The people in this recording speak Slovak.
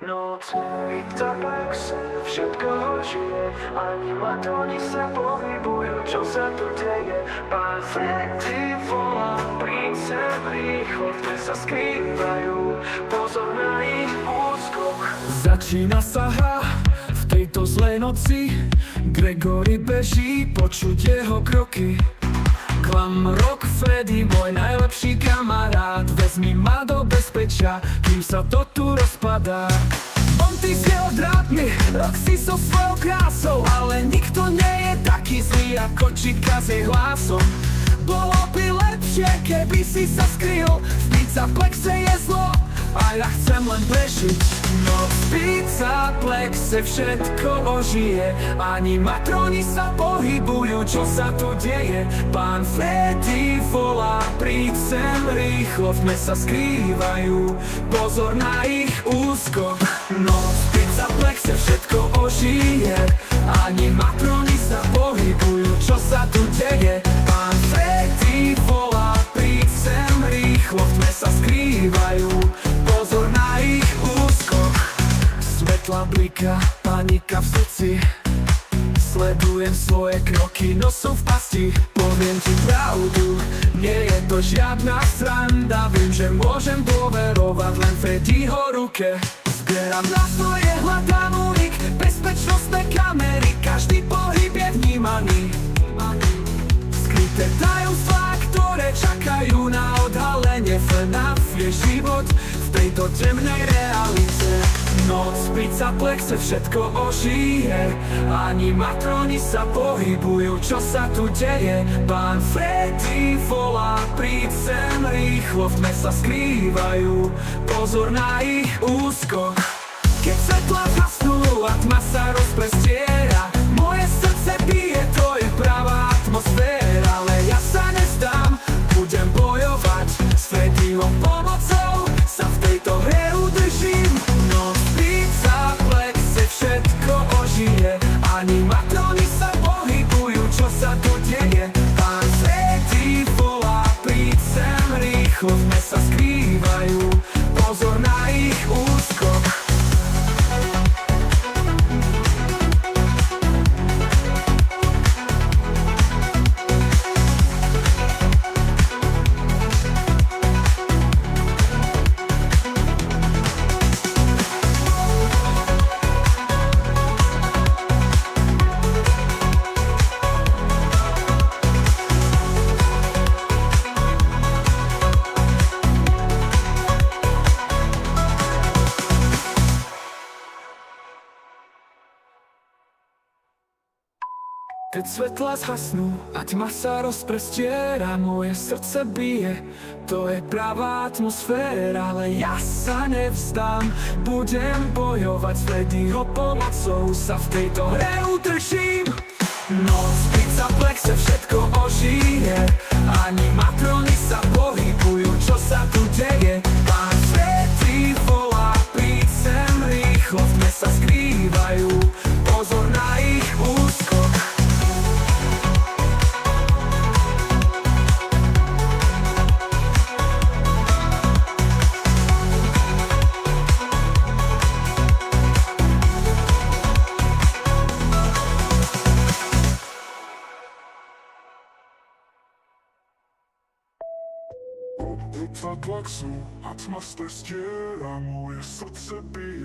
Noc, pizza, plex, všetko žije. Animatóni sa pohybujú, čo sa tu deje. Pán Freddy volá, príď sem rýchlo, kde sa skrývajú. Pozor na ich úskok. Začína sa hra v tejto zlej noci. Gregory beží, počuť jeho kroky. Klam, Rock, Freddy, môj najlepší kamarát. Vezmi ma do bezpečia, kým sa to tu rozpadá. Monty s jeho drátmi, Roxy so svojou krásou, ale nikto nie je taký zlý ako Chica s jej hlasom. Bolo by lepšie, keby si sa skryl, v Pizzaplexe je zlo a ja chcem len prežiť. No v Pizzaplexe všetko ožije, animatroni sa pohybujú, čo sa tu deje. Pán Freddy volá, príď sem rýchlo, v tme sa skrývajú, pozor na ich úskok. No v Pizzaplexe všetko ožije, animatroni sa pohybujú, čo sa tu deje. Pán Freddy volá, príď sem rýchlo, v tme sa skrývajú, pozor na ich úskok. Svetla blika, panika v srdci, sledujem svoje kroky, no som v pasti. Poviem ti pravdu, nie je to žiadna sranda. Viem, že môžem dôverovať len Freddyho ruke. Zbieram na svoje, hľadám únik, bezpečnostné kamery, každý pohyb je vnímaný. Skryté tajomstvá, ktoré čakajú na odhalenie. FNAF je život v tejto temnej realite. Noc v Pizzaplexe všetko ožije, animatroni sa pohybujú, čo sa tu deje. Pán Freddy volá, príď sem rýchlo, v tme sa skrývajú, pozor na ich úskok. Keď svetlá zhasnú a tma sa rozprestiera, moje srdce bije, to je pravá atmosféra. Ale ja sa nezdám, budem bojovať, s Freddyho pomocou sa v tejto hre udržím. No v Pizzaplexe všetko ožije, animatroni sa pohybujú, čo sa tu deje. Pán Freddy volá, príď sem rýchlo, v tme sa skrývajú, pozor na ich úskok. Keď svetlá zhasnú a tma sa rozprestiera, moje srdce bije, to je pravá atmosféra. Ale ja sa nevzdám, budem bojovať, s Freddyho pomocou sa v tejto hre udržím. Noc v Pizzaplexe všetko ožije, animatroni sa pohybujú, čo sa tu deje. Pán Freddy volá, príď sem rýchlo, v tme sa skrývajú, pozor na ich úskok. Pizzaplexe a tma stiera, moje srdce bije.